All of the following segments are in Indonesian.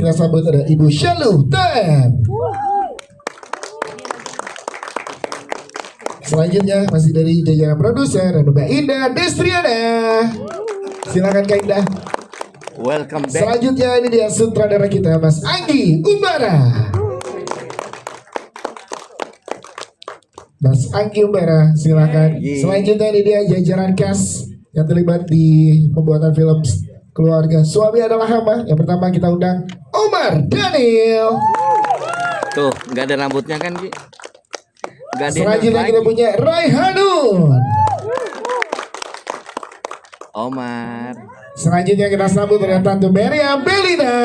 Kita sambut ada Ibu Syalu Tem. Selanjutnya masih dari jajaran produser dan Mbak Indah Destriana. Silakan Kak Indah. Welcome back. Selanjutnya ini dia sutradara kita Mas Anggi Umbara. Mas Anggi Umbara, silakan. Selanjutnya ini dia jajaran cast yang terlibat di pembuatan film Keluarga Suami Adalah Hama. Yang pertama kita undang Omar Daniel. Tuh, nggak ada rambutnya kan, Ki? Nggak ada Selanjutnya kita punya Raihanun. Omar. Selanjutnya kita sambut dengan Tante Maria Belina.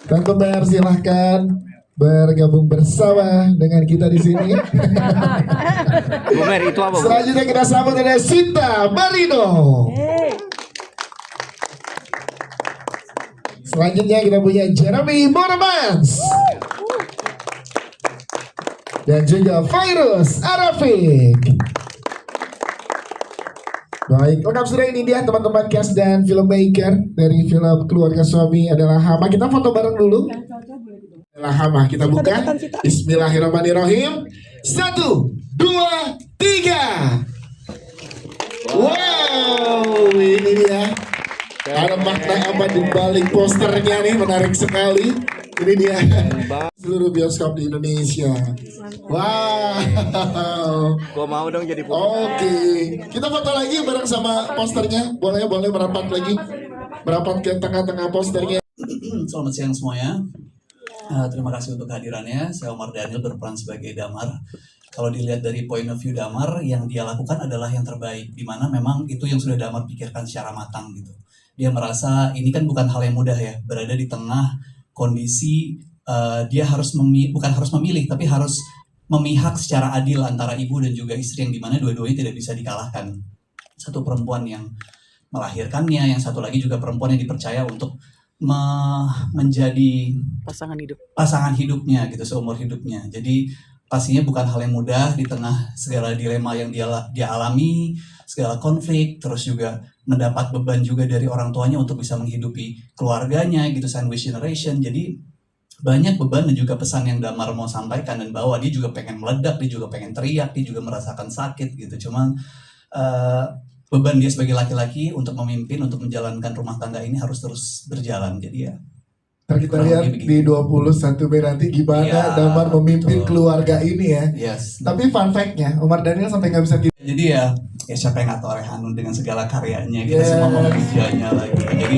Tante Mer silahkan bergabung bersama dengan kita di sini. Bu Mer, itu apa, Bu? Selanjutnya kita sambut dengan Sinta Marino. Selanjutnya kita punya Jeremy Mormans. Dan juga Virus Arafik. Baik, lengkap sudah ini dia teman-teman cast dan filmmaker dari film Keluarga Suami Adalah Hama. Kita foto bareng dulu. Adalah Hama, kita buka. Bismillahirrahmanirrahim. 1, 2, 3. Wow, ini dia. Ada makna apa di balik posternya nih, menarik sekali. Ini dia seluruh bioskop di Indonesia. Wow. Gua mau dong jadi Oke, kita foto lagi bareng sama posternya. Boleh merapat lagi, merapat ke tengah-tengah posternya. Selamat siang semuanya. Terima kasih untuk kehadirannya. Saya Omar Daniel berperan sebagai Damar. Kalau dilihat dari point of view Damar, yang dia lakukan adalah yang terbaik, di mana memang itu yang sudah Damar pikirkan secara matang gitu. Dia merasa ini kan bukan hal yang mudah ya, berada di tengah kondisi dia bukan harus memilih, tapi harus memihak secara adil antara ibu dan juga istri, yang dimana dua-duanya tidak bisa dikalahkan. Satu perempuan yang melahirkannya, yang satu lagi juga perempuan yang dipercaya untuk menjadi pasangan hidupnya gitu seumur hidupnya. Jadi pastinya bukan hal yang mudah di tengah segala dilema yang dia alami, segala konflik, terus juga mendapat beban juga dari orang tuanya untuk bisa menghidupi keluarganya gitu, sandwich generation. Jadi banyak beban dan juga pesan yang Damar mau sampaikan, dan bahwa dia juga pengen meledak, dia juga pengen teriak, dia juga merasakan sakit gitu. Cuman beban dia sebagai laki-laki untuk memimpin, untuk menjalankan rumah tangga ini harus terus berjalan. Jadi ya Ntar kita lihat di 21 Mei nanti gimana ya, Damar memimpin betul. keluarga ini ya. Yes. Tapi fun fact-nya, Omar Daniel sampai nggak bisa tidur. Jadi ya siapa yang nggak tahu Raihanun dengan segala karyanya, kita semua memujanya lagi. Jadi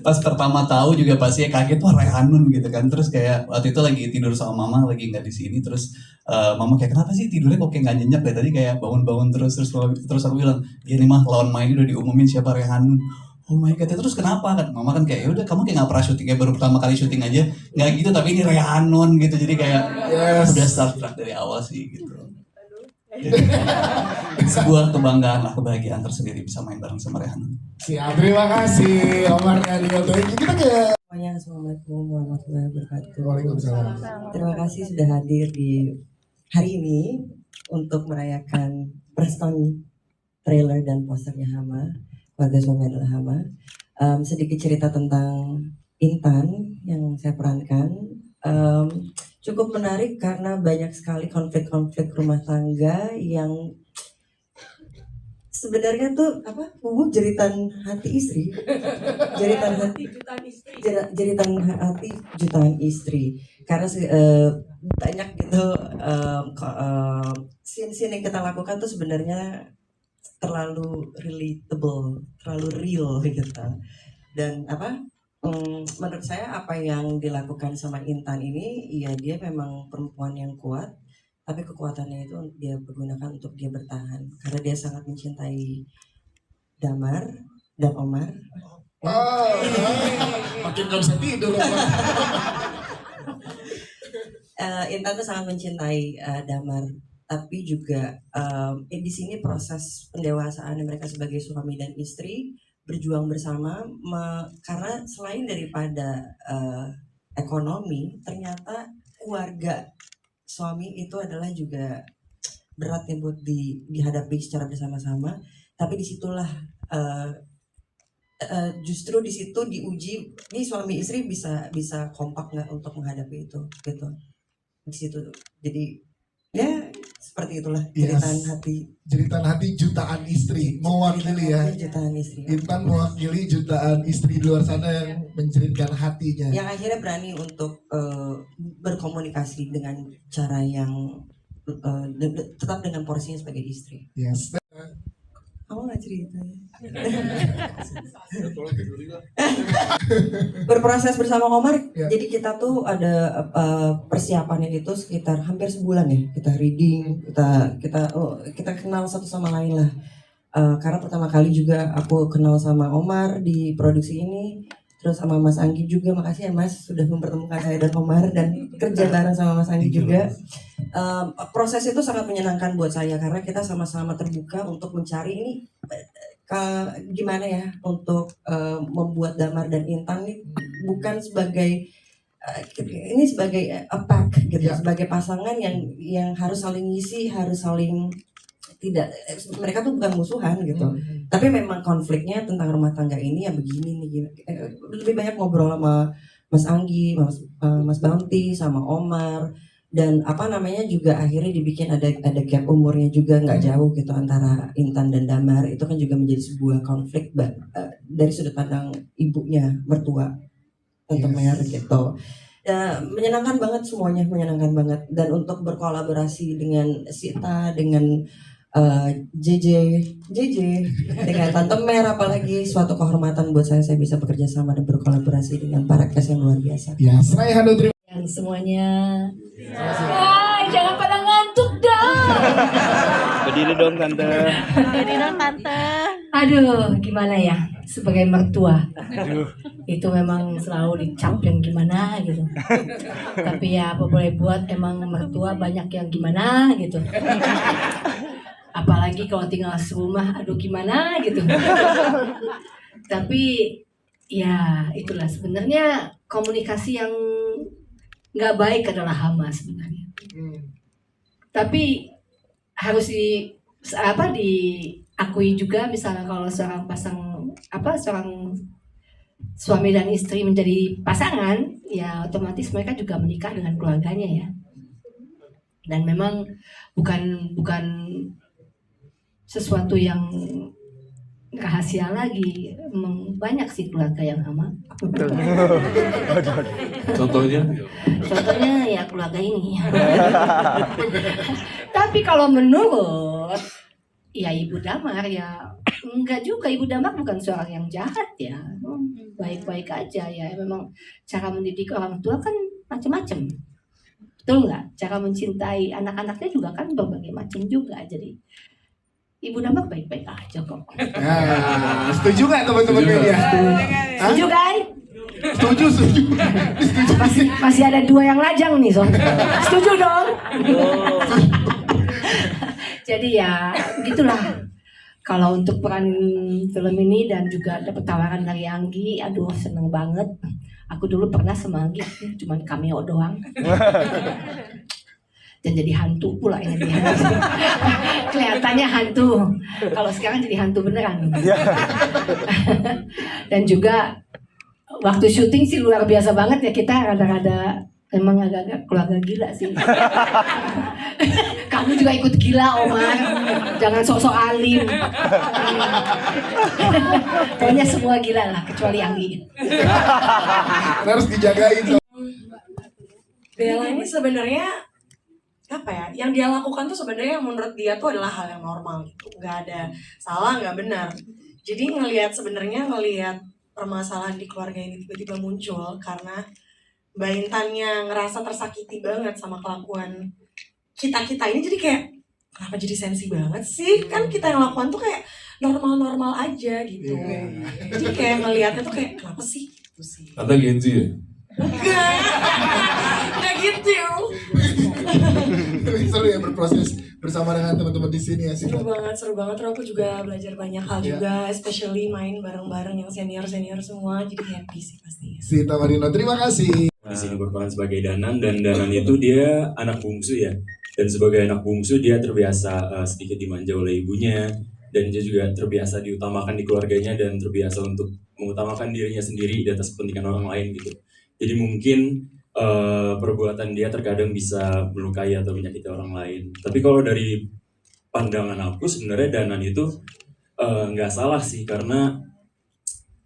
pas pertama tahu juga pasti kaget, wah Raihanun gitu kan. Terus kayak waktu itu lagi tidur sama mama, lagi nggak di sini, terus mama kayak kenapa sih tidurnya kok kayak nggak nyenyak dari tadi, kayak bangun-bangun terus aku bilang, ya nih mah lawan main udah diumumin siapa Raihanun. Oh my god, terus kenapa kan? Mama kan kayak, ya udah kamu kayak nggak pernah syuting, kayak baru pertama kali syuting aja, nggak gitu, tapi ini Raihanun gitu, jadi kayak udah start track dari awal sih gitu. Jadi, sebuah kebanggaan lah, kebahagiaan tersendiri bisa main bareng sama Raihanun. Siap, terima kasih Omar Daniel. Kita ke semuanya, assalamualaikum warahmatullahi wabarakatuh. Waalaikumsalam. Terima kasih sudah hadir di hari ini untuk merayakan preskon trailer dan posternya Hama, Keluarga Suami Adalah Hama. Sedikit cerita tentang Intan yang saya perankan. Cukup menarik karena banyak sekali konflik-konflik rumah tangga yang sebenarnya tuh jeritan hati istri, jeritan hati jutaan istri, karena banyak gitu scene-scene yang kita lakukan tuh sebenarnya terlalu relatable, terlalu real gitu. Dan menurut saya apa yang dilakukan sama Intan ini, ya dia memang perempuan yang kuat, tapi kekuatannya itu dia pergunakan untuk dia bertahan karena dia sangat mencintai Damar dan Omar. Makin gak bisa tidur. Intan tuh sangat mencintai Damar, tapi juga di sini proses pendewasaan mereka sebagai suami dan istri berjuang bersama, karena selain daripada ekonomi, ternyata keluarga suami itu adalah juga berat ya buat dihadapi secara bersama-sama. Tapi disitulah justru di situ diuji nih suami istri bisa kompak nggak untuk menghadapi itu gitu di situ. Jadi ya seperti itulah jeritan hati. Jeritan hati jutaan istri mewakili ya. Jutaan istri. Intan mewakili jutaan istri di luar sana yang menjeritkan hatinya. Yang akhirnya berani untuk berkomunikasi dengan cara yang tetap dengan porsinya sebagai istri. Yes. Kamu nggak cerita ya? Berproses bersama Omar, Ya. jadi kita tuh ada persiapannya itu sekitar hampir sebulan ya. Kita reading, kita kenal satu sama lain lah. Karena pertama kali juga aku kenal sama Omar di produksi ini, terus sama Mas Anggi juga. Makasih ya Mas sudah mempertemukan saya dan Omar dan kerja bareng sama Mas Anggi juga. Proses itu sangat menyenangkan buat saya karena kita sama-sama terbuka untuk mencari ini gimana ya untuk membuat Damar dan Intan ini bukan sebagai ini sebagai a pack gitu, sebagai pasangan yang harus saling ngisi, harus saling tidak, mereka tuh bukan musuhan gitu. Tapi memang konfliknya tentang rumah tangga ini ya begini nih gini. Lebih banyak ngobrol sama Mas Anggi, Mas Bounty, sama Omar, dan apa namanya juga akhirnya dibikin ada gap umurnya juga nggak jauh gitu antara Intan dan Damar. Itu kan juga menjadi sebuah konflik dari sudut pandang ibunya mertua untuk Mer gitu. Menyenangkan banget semuanya, menyenangkan banget. Dan untuk berkolaborasi dengan Sita, dengan JJ dengan Tante Mer, apalagi suatu kehormatan buat saya bisa bekerja sama dan berkolaborasi dengan para cast yang luar biasa. Ya, Serai Hanu terima yang semuanya. Jangan pada ngantuk dong. Berdiri dong tante. Aduh, gimana ya? Sebagai mertua, itu memang selalu dicap yang gimana gitu. Tapi ya apa boleh buat, emang mertua banyak yang gimana gitu. Apalagi kalau tinggal serumah, aduh gimana gitu. Tapi ya itulah sebenarnya komunikasi yang nggak baik adalah hama sebenarnya. Tapi harus diakui juga, misalnya kalau seorang suami dan istri menjadi pasangan, ya otomatis mereka juga menikah dengan keluarganya ya. Dan memang bukan sesuatu yang rahasia lagi, memang banyak sih keluarga yang hama. Contohnya Ya keluarga ini. Tapi kalau menurut ya Ibu Damar ya enggak juga, Ibu Damar bukan seorang yang jahat ya, baik-baik aja ya. Memang cara mendidik orang tua kan macam-macam, betul nggak? Cara mencintai anak-anaknya juga kan berbagai macam juga. Jadi Ibu Damar baik-baik aja kok. setuju nggak teman-teman media? Setuju kan? Setuju. Masih ada 2 yang lajang nih, Son. Setuju dong. Jadi ya gitulah. Kalau untuk peran film ini dan juga dapat tawaran dari Anggi, aduh seneng banget. Aku dulu pernah sama Anggi, cuman cameo doang. Dan jadi hantu pula ini dia. Kelihatannya hantu. Kalau sekarang jadi hantu beneran. Dan juga waktu syuting sih luar biasa banget ya, kita rada-rada emang agak-agak keluarga gila sih. Kamu juga ikut gila, Omar. Jangan sok-sok alim. Pokoknya semua gila lah, kecuali Anggi. Harus dijagain. Bella ini sebenarnya apa ya, yang dia lakukan tuh sebenarnya menurut dia tuh adalah hal yang normal gitu, nggak ada salah, nggak benar. Jadi ngelihat permasalahan di keluarga ini tiba-tiba muncul karena Mbak Intannya ngerasa tersakiti banget sama kelakuan kita ini, jadi kayak kenapa jadi sensi banget sih, kan kita yang lakukan tuh kayak normal-normal aja gitu. Jadi kayak ngelihatnya tuh kayak kenapa sih gitu sih. Anda Genzi ya? Nggak gitu. Seru ya berproses bersama dengan teman-teman di sini ya sih. Seru banget. Terus aku juga belajar banyak hal juga, especially main bareng-bareng yang senior semua, jadi happy sih pastinya. Sita Marino, terima kasih. Di sini berperan sebagai Danan, dan Danan itu dia anak bungsu ya. Dan sebagai anak bungsu dia terbiasa sedikit dimanja oleh ibunya, dan dia juga terbiasa diutamakan di keluarganya dan terbiasa untuk mengutamakan dirinya sendiri di atas kepentingan orang lain gitu. Jadi mungkin perbuatan dia terkadang bisa melukai atau menyakiti orang lain. Tapi kalau dari pandangan aku sebenarnya Danan itu nggak salah sih, karena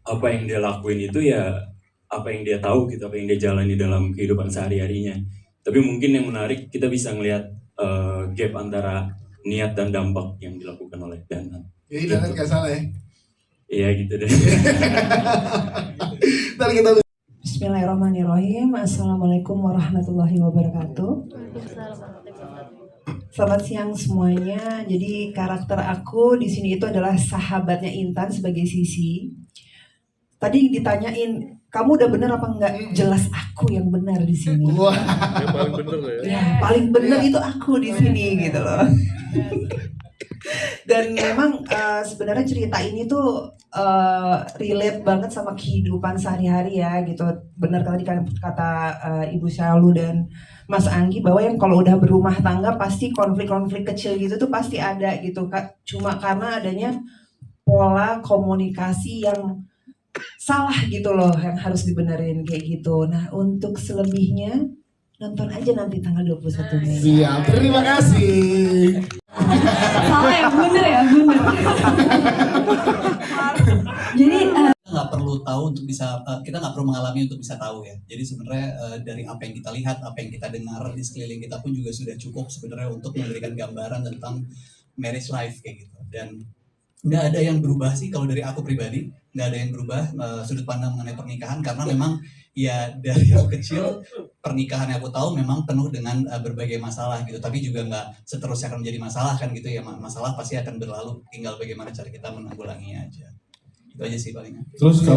apa yang dia lakuin itu ya apa yang dia tahu gitu, apa yang dia jalani dalam kehidupan sehari-harinya. Tapi mungkin yang menarik kita bisa ngelihat gap antara niat dan dampak yang dilakukan oleh Danan. Jadi Danan nggak salah ya? Iya gitu deh. Ntar kita Bismillahirrahmanirrahim. Assalamualaikum warahmatullahi wabarakatuh. Selamat siang semuanya. Jadi karakter aku di sini itu adalah sahabatnya Intan sebagai Sisi. Tadi ditanyain, kamu udah bener apa enggak? Jelas aku yang benar di sini. Wah. Yang paling bener lah ya. Ya, paling bener itu aku di sini gitu loh. Dan memang sebenarnya cerita ini tuh relate banget sama kehidupan sehari-hari ya gitu. Benar tadi kata Ibu Syalu dan Mas Anggi bahwa yang kalau udah berumah tangga pasti konflik-konflik kecil gitu tuh pasti ada gitu. Cuma karena adanya pola komunikasi yang salah gitu loh yang harus dibenerin kayak gitu. Nah untuk selebihnya nonton aja nanti tanggal 21 Mei. Siap, terima kasih. Salah ya, bener ya, bener. Jadi Kita nggak perlu tahu untuk bisa, kita nggak perlu mengalami untuk bisa tahu ya. Jadi sebenarnya dari apa yang kita lihat, apa yang kita dengar di sekeliling kita pun juga sudah cukup sebenarnya untuk memberikan gambaran tentang marriage life kayak gitu. Dan nggak ada yang berubah sih kalau dari aku pribadi, nggak ada yang berubah sudut pandang mengenai pernikahan, karena memang ya dari aku kecil pernikahan yang aku tahu memang penuh dengan berbagai masalah gitu, tapi juga nggak seterusnya akan menjadi masalah kan gitu ya. Masalah pasti akan berlalu, tinggal bagaimana cara kita menanggulanginya aja. Itu aja sih palingnya. Terus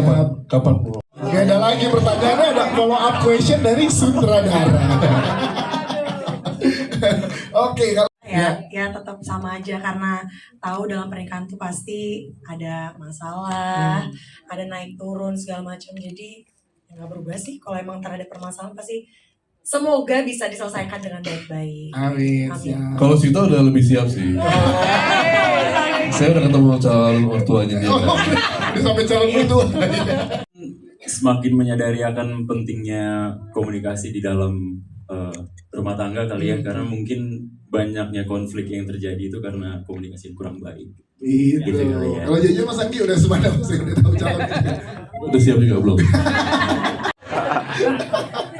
kapan Gak ada lagi pertanyaannya, ada follow up question dari sutradara. Oke, kalau Ya tetap sama aja karena tahu dalam pernikahan tuh pasti ada masalah, ada naik turun segala macam. Jadi ya nggak berubah sih. Kalau emang terhadap permasalahan pasti semoga bisa diselesaikan dengan baik-baik. amin. Amin. Siap. Kalau Sita udah lebih siap sih. Saya udah ketemu calon mertuanya dia. Udah sampai calon itu. Semakin menyadari akan pentingnya komunikasi di dalam rumah tangga kali ya, karena mungkin banyaknya konflik yang terjadi itu karena komunikasi yang kurang baik. Gitu. Gitu kali ya. Kalau jujur Mas Anggi udah semadam sih, udah tahu calon. Udah siap juga belum?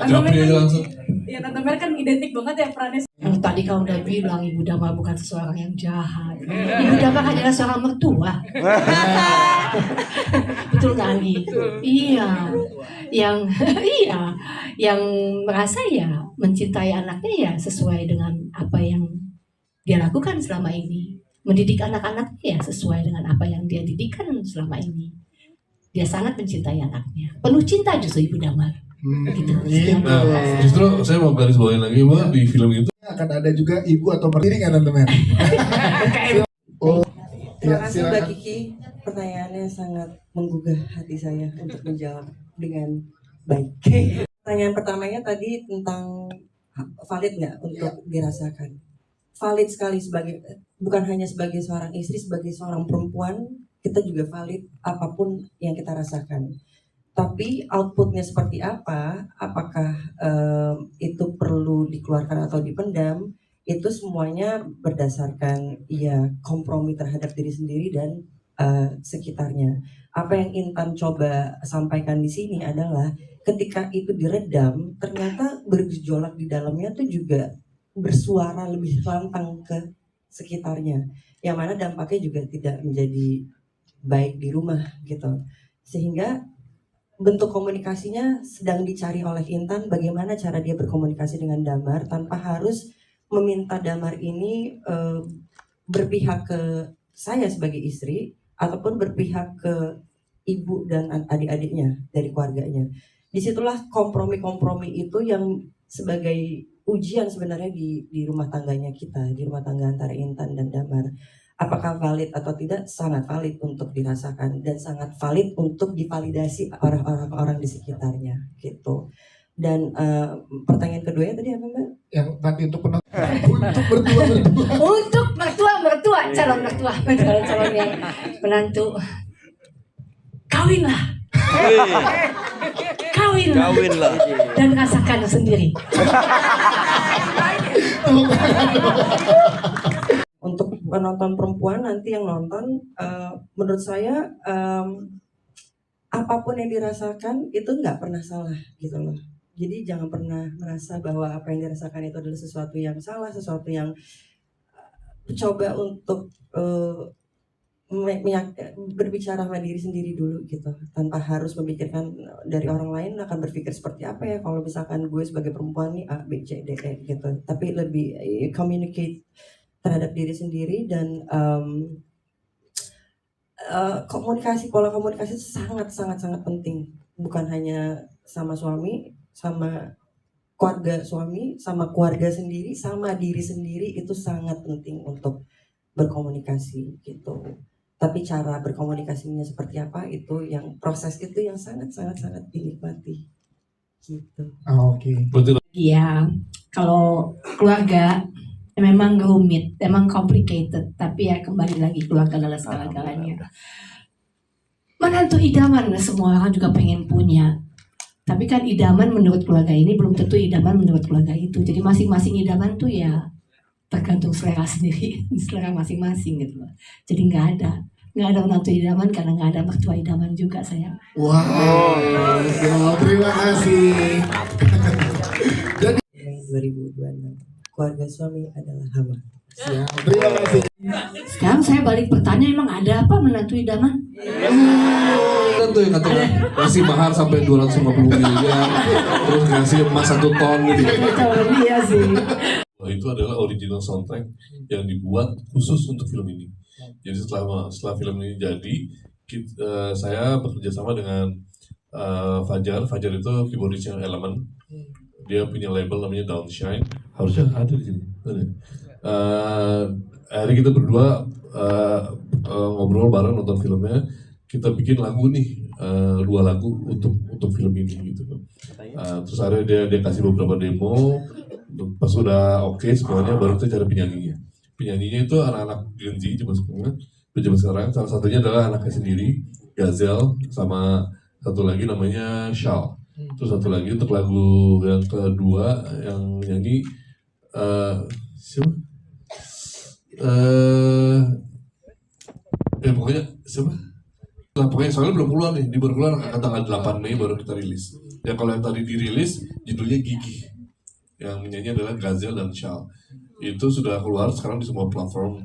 Japri aja langsung. Ya Tante Mer kan identik banget ya perannya. Yang tadi kau udah bilang Ibu Damar bukan seseorang yang jahat. Ibu Damar adalah seorang mertua. Betul kali. Iya. Yang merasa ya mencintai anaknya ya sesuai dengan apa yang dia lakukan selama ini. Mendidik anak-anaknya ya sesuai dengan apa yang dia didikan selama ini. Dia sangat mencintai anaknya. Penuh cinta justru Ibu Damar. Gitu. Nah, justru saya mau garis bawain lagi bahwa di film itu Akan ada juga ibu atau mertiri nggak teman-teman? Oh, Terima ya, kasih Mbak silakan. Kiki. Pertanyaannya sangat menggugah hati saya untuk menjawab dengan baik. Pertanyaan pertamanya tadi tentang valid nggak untuk dirasakan? Valid sekali bukan hanya sebagai seorang istri, sebagai seorang perempuan, kita juga valid apapun yang kita rasakan. Tapi outputnya seperti apa, apakah itu perlu dikeluarkan atau dipendam, itu semuanya berdasarkan ya kompromi terhadap diri sendiri dan sekitarnya. Apa yang Intan coba sampaikan di sini adalah ketika itu diredam, ternyata bergejolak di dalamnya tuh juga bersuara lebih lantang ke sekitarnya, yang mana dampaknya juga tidak menjadi baik di rumah gitu. Sehingga bentuk komunikasinya sedang dicari oleh Intan, bagaimana cara dia berkomunikasi dengan Damar tanpa harus meminta Damar ini berpihak ke saya sebagai istri ataupun berpihak ke ibu dan adik-adiknya dari keluarganya. Disitulah kompromi-kompromi itu yang sebagai ujian sebenarnya di rumah tangganya kita, di rumah tangga antara Intan dan Damar. Apakah valid atau tidak? Sangat valid untuk dirasakan dan sangat valid untuk divalidasi orang-orang di sekitarnya gitu. Dan pertanyaan keduanya tadi apa Mbak? Yang tadi untuk penonton untuk berdua. Untuk calon mertua, calon yang menantu, kawinlah Kawin Kawin lah. dan rasakan sendiri. Untuk penonton perempuan nanti yang nonton, menurut saya apapun yang dirasakan itu nggak pernah salah gitu loh. Jadi jangan pernah merasa bahwa apa yang dirasakan itu adalah sesuatu yang salah, sesuatu yang coba untuk berbicara sama diri sendiri dulu gitu, tanpa harus memikirkan dari orang lain akan berpikir seperti apa ya kalau misalkan gue sebagai perempuan nih A B C D E gitu, tapi lebih communicate terhadap diri sendiri dan pola komunikasi itu sangat penting, bukan hanya sama suami, sama keluarga suami, sama keluarga sendiri, sama diri sendiri, itu sangat penting untuk berkomunikasi gitu. Tapi cara berkomunikasinya seperti apa itu yang proses itu yang sangat dinikmati gitu. Oke. Ya, kalau keluarga memang rumit, memang complicated, tapi ya kembali lagi keluarga adalah segala-galanya. Menantu idaman semua orang juga pengen punya. Tapi kan idaman menurut keluarga ini belum tentu idaman menurut keluarga itu. Jadi masing-masing idaman tuh ya tergantung selera sendiri, selera masing-masing gitu loh. Jadi nggak ada menantu idaman karena nggak ada mertua idaman juga sayang. Wow, terima kasih. 2026 keluarga suami adalah hama. Siap, terima kasih. Sekarang saya balik bertanya, emang ada apa menantu idaman? Kan tuh yang katanya ngasih mahar sampai 250 miliar, terus ngasih emas 1 ton gitu. Iya sih. Itu adalah original soundtrack yang dibuat khusus untuk film ini. Jadi setelah film ini jadi, saya bekerja sama dengan Fajar. Fajar itu keyboardisnya Element. Dia punya label namanya Downshine. Harusnya ada di sini. Hari kita berdua ngobrol bareng nonton filmnya. Kita bikin lagu nih, 2 lagu untuk film ini gitu. Terus akhirnya dia kasih beberapa demo. Pas udah oke semuanya, baru kita cari penyanyinya. Penyanyinya itu anak-anak Gen Z zaman sekarang. Salah satunya adalah anaknya sendiri, Gazelle, sama satu lagi namanya Shal. Terus satu lagi untuk lagu yang kedua yang nyanyi siapa? Pokoknya siapa? Nah, pokoknya soalnya belum keluar nih, baru keluar tanggal 8 Mei baru kita rilis. Ya kalau yang tadi dirilis judulnya Gigi. Yang menyanyi adalah Gazelle dan Shal. Itu sudah keluar sekarang di semua platform,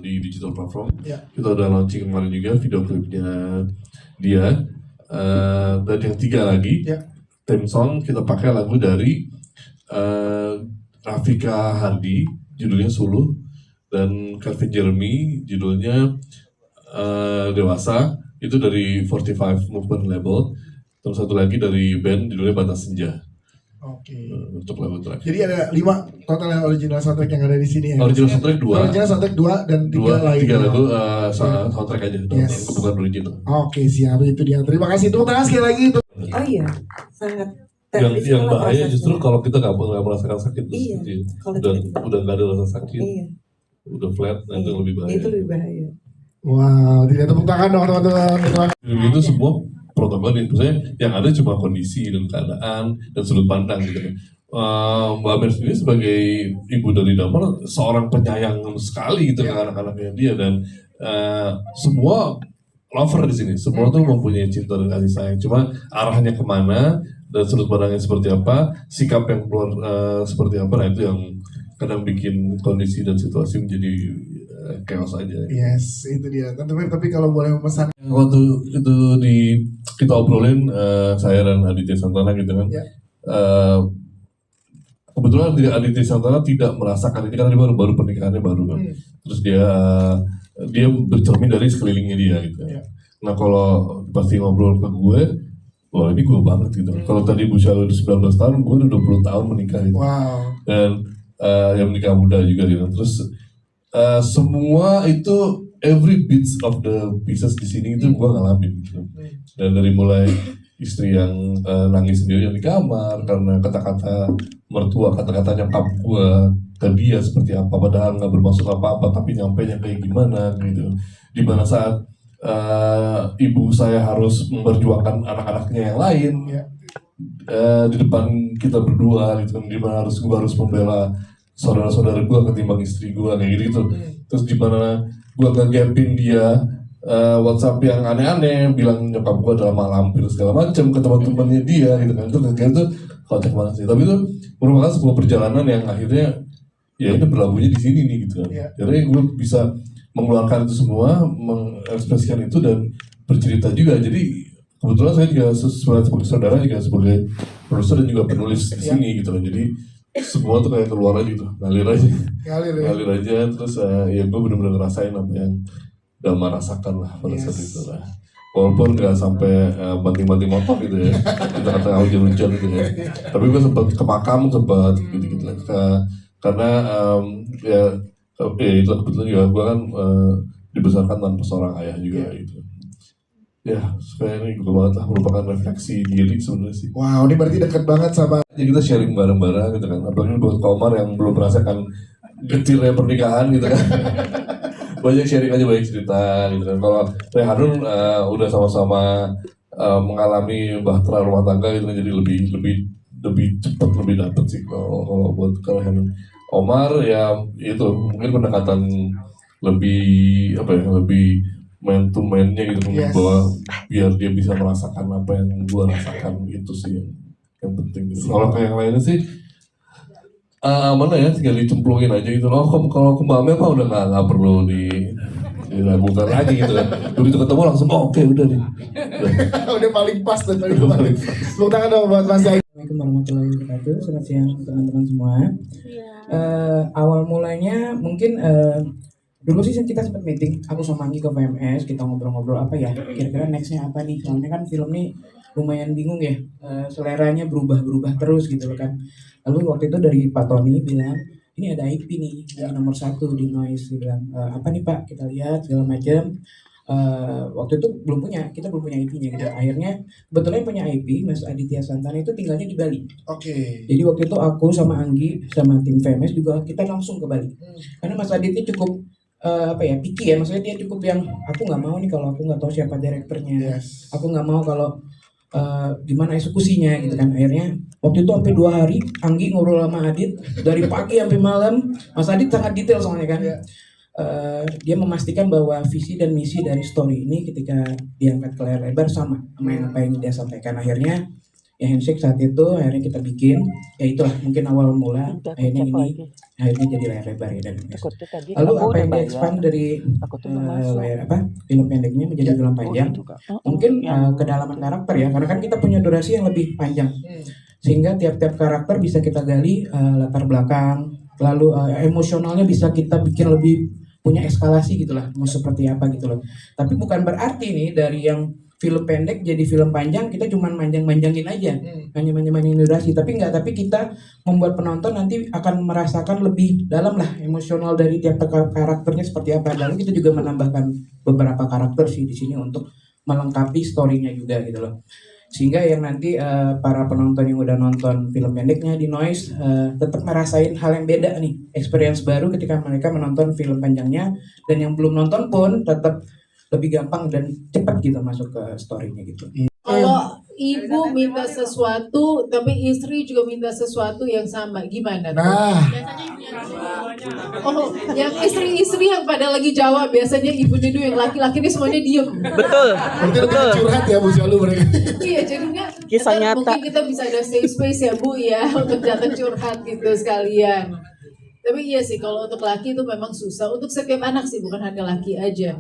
di digital platform. Kita udah launching kemarin juga video klipnya dia. Dan yang 3 lagi, theme song kita pakai lagu dari Rafika Hardy, judulnya Suluh, dan Calvin Jeremy, judulnya Dewasa, itu dari 45 Movement Label. Terus satu lagi dari band judulnya Batas Senja. Oke. Untuk lagu terakhir. Jadi ada 5 total yang original soundtrack yang ada di sini ya. Original soundtrack 2. Original soundtrack 2 dan 3 lain. 3 lagu soundtrack aja, bukan original. Oke, siap, itu dia. Terima kasih. Tepuk tangan sekali lagi untuk Oh iya, sangat yang bahaya justru kalau kita nggak merasakan sakit. Iya. Udah nggak ada rasa sakit. Iya. Udah flat, nah itu lebih bahaya. Itu lebih bahaya. wow, tidak tepuk tangan dong teman-teman. Itu semua protokol, maksudnya yang ada cuma kondisi dan keadaan dan sudut pandang gitu. Mbak Mer sendiri sebagai ibu dari Damar seorang penyayang sekali gitu ke anak-anaknya dia, dan semua lover di sini, semua tuh mempunyai cinta dan kasih sayang. Cuma arahnya kemana dan sudut pandangnya seperti apa, sikap yang keluar seperti apa, nah itu yang kadang bikin kondisi dan situasi menjadi chaos aja. Yes, itu dia. Tapi kalau boleh memesan. Waktu itu kita obrolin saya dan Aditya Santana gitu kan. Kebetulan Aditya Santana tidak merasakan ini karena dia baru pernikahannya baru kan. Terus dia bercermin dari sekelilingnya dia gitu. Nah kalau pasti ngobrol ke gue, wah ini gue banget gitu. Kalau tadi Bu Syal udah 19 tahun, gue udah 20 tahun menikah gitu. Wow. Dan yang menikah muda juga gitu. Terus semua itu every bits of the pieces di sini itu gue ngalamin gitu. Dan dari mulai istri yang nangis sendiri di kamar karena kata-kata mertua, kata-kata nyokap gue ke dia seperti apa, padahal nggak bermaksud apa-apa tapi nyampainya kayak gimana gitu. Dimana saat ibu saya harus memperjuangkan anak-anaknya yang lain di depan kita berdua gitu kan, gimana gue harus membela saudara-saudara gue ketimbang istri gue kayak gitu. Terus gimana gue ngegapin dia WhatsApp yang aneh-aneh, bilang nyokap gue adalah malampir segala macam ke teman-temannya dia gitu kan. Itu kayak itu kocak banget sih. Tapi itu merupakan sebuah perjalanan yang akhirnya ya ini berlabuhnya di sini nih gitu kan. Jadi gue bisa mengeluarkan itu semua, mengekspresikan itu dan bercerita juga. Jadi kebetulan saya juga sebagai saudara juga sebagai produser dan juga penulis di sini gitu loh. Jadi semua tuh kayak keluar aja gitu, ngalir aja. Terus ya gue bener-bener ngerasain apa yang Damar rasakan lah pada saat itu lah. Walaupun nggak sampai banting-banting motor gitu ya, kita kata hujan-hujan gitu ya. Tapi gue sempat ke makam, sempat gitu-gitu lah. Karena ya itu kebetulan juga gue kan dibesarkan tanpa seorang ayah juga gitu. Ya, supaya ini juga banget lah, merupakan refleksi diri sebenarnya sih. Wow, ini berarti dekat banget sama. Ya kita sharing bareng-bareng gitu kan. Apalagi buat Komar yang belum merasakan getirnya pernikahan gitu kan. Banyak sharing aja, banyak cerita gitu kan. Kalau Rehanun udah sama-sama mengalami bahtera rumah tangga gitu kan, jadi lebih cepat, lebih dapet sih kalau buat Rehanun. Omar ya itu mungkin pendekatan lebih apa ya, lebih man to man-nya gitu, bahwa biar dia bisa merasakan apa yang gua rasakan, itu sih yang penting gitu. Kalau kayak yang lainnya sih mana ya, tinggal dicemplungin aja gitu loh. Kalau ke Mbak Mel mah udah nggak perlu diragukan lagi gitu kan. Begitu ketemu langsung oke, udah nih. Udah paling pas dan paling pas. Tepuk tangan dong buat Mas Yai. Assalamualaikum warahmatullahi wabarakatuh. Selamat siang teman-teman semua. Awal mulanya mungkin dulu sih kita sempat meeting, aku sama Anggi ke VMS, kita ngobrol-ngobrol apa ya, kira-kira nextnya apa nih. Soalnya kan film nih lumayan bingung ya, seleranya berubah-berubah terus gitu kan. Lalu waktu itu dari Pak Tony bilang, ini ada IP nih, nomor 1 di Noise. Dia bilang, apa nih Pak, kita lihat segala macam. Waktu itu kita belum punya IP-nya gitu. Akhirnya kebetulan punya IP, Mas Aditya Santana itu tinggalnya di Bali. Jadi waktu itu aku sama Anggi sama tim VMS juga kita langsung ke Bali. Karena Mas Aditya cukup picky ya, maksudnya dia cukup yang aku nggak mau nih kalau aku nggak tahu siapa direkturnya, aku nggak mau kalau gimana eksekusinya gitu kan. Akhirnya waktu itu sampai 2 hari Anggi ngobrol sama Adit dari pagi sampai malam. Mas Adit sangat detail soalnya kan. Dia memastikan bahwa visi dan misi dari story ini ketika diangkat ke layar lebar sama yang apa yang dia sampaikan. Akhirnya ya handshake saat itu, akhirnya kita bikin, ya itulah mungkin awal mula akhirnya jadi layar lebar ya. Dan lalu apa yang dia expand dari layar film pendeknya menjadi film panjang, mungkin kedalaman karakter ya, karena kan kita punya durasi yang lebih panjang, sehingga tiap-tiap karakter bisa kita gali latar belakang, lalu emosionalnya bisa kita bikin lebih punya eskalasi gitulah, mau seperti apa gitu loh. Tapi bukan berarti nih dari yang film pendek jadi film panjang kita cuman manjang-manjangin aja, hanya manjang-manjangin durasi, tapi kita membuat penonton nanti akan merasakan lebih dalam lah emosional dari tiap karakternya seperti apa. Lalu kita juga menambahkan beberapa karakter sih di sini untuk melengkapi story-nya juga gitu loh, sehingga yang nanti para penonton yang udah nonton film pendeknya di Noise tetap ngerasain hal yang beda nih, experience baru ketika mereka menonton film panjangnya, dan yang belum nonton pun tetap lebih gampang dan cepat gitu masuk ke story-nya gitu. Kalau ibu minta sesuatu, tapi istri juga minta sesuatu yang sama, gimana? Nah, oh, yang istri-istri yang pada lagi jawab, biasanya ibunya dulu, yang laki-laki ini semuanya diem. Betul. betul. Curhat ya Bu Syalu mereka. Iya, jadinya Kisah nyata. mungkin kita bisa ada safe space ya Bu ya, untuk jatuh curhat gitu sekalian. Tapi iya sih, kalau untuk laki itu memang susah. Untuk setiap anak sih, bukan hanya laki aja.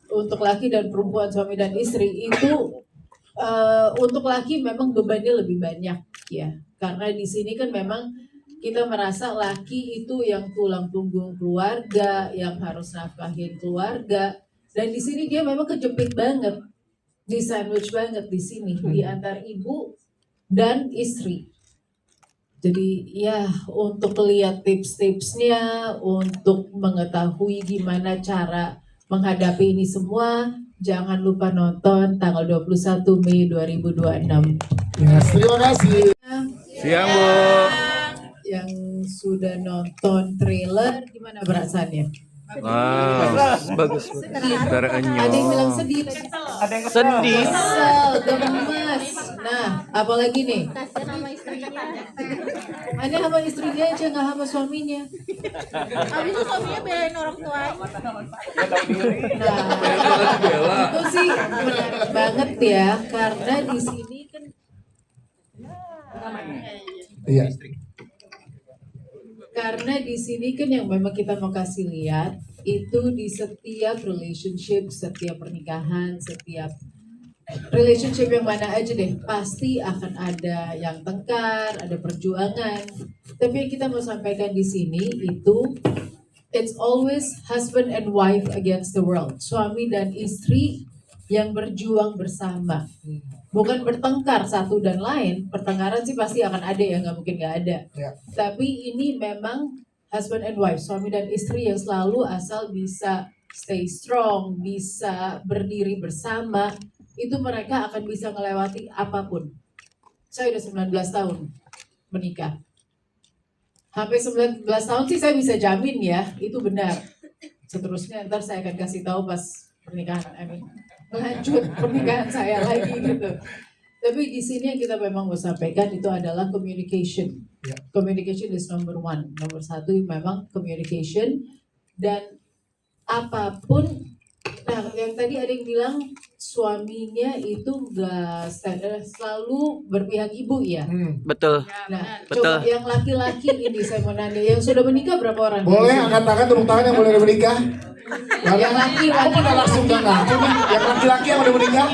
Untuk laki dan perempuan, suami dan istri itu untuk laki memang bebannya lebih banyak ya, karena di sini kan memang kita merasa laki itu yang tulang punggung keluarga, yang harus nafkahin keluarga, dan di sini dia memang kejepit banget, di sandwich banget di sini di antar ibu dan istri. Jadi ya untuk lihat tips-tipsnya, untuk mengetahui gimana cara menghadapi ini semua, jangan lupa nonton tanggal 21 Mei 2026. Yes, terima kasih. Siang Bu. Yang sudah nonton trailer, gimana perasaannya? Wow, bagus. Terenyuh. Ada yang bilang sedih. Sedih. Kesel, gemes. Nah, apalagi nih? Ada sama istrinya aja nggak sama suaminya. Habis itu suaminya belain orang tuanya. Nah, itu sih menarik banget ya, karena di sini kan Iya. karena di sini kan yang memang kita mau kasih lihat itu di setiap relationship, setiap pernikahan, setiap relationship yang mana aja deh, pasti akan ada yang tengkar, ada perjuangan. Tapi yang kita mau sampaikan di sini itu it's always husband and wife against the world. Suami dan istri yang berjuang bersama. Bukan bertengkar satu dan lain. Pertengkaran sih pasti akan ada ya, nggak mungkin nggak ada. Ya. Tapi ini memang husband and wife, suami dan istri yang selalu asal bisa stay strong, bisa berdiri bersama, itu mereka akan bisa melewati apapun. Saya udah 19 tahun menikah. Hampir 19 tahun sih saya bisa jamin ya, itu benar. Seterusnya ntar saya akan kasih tahu pas pernikahan, lanjut pernikahan saya lagi gitu. Tapi di sini yang kita memang mau sampaikan itu adalah communication. Ya. Communication is number one. Nomor satu memang communication, dan apapun. Nah, yang tadi ada yang bilang suaminya itu nggak selalu berpihak ibu ya. Betul. Nah, Betul. coba yang laki-laki ini saya mau nanya, yang sudah menikah berapa orang? Boleh angkat tangan, tepuk tangan yang boleh menikah. Yang laki-laki Aku udah langsung gak ngaku nih. Yang laki-laki yang udah menikah.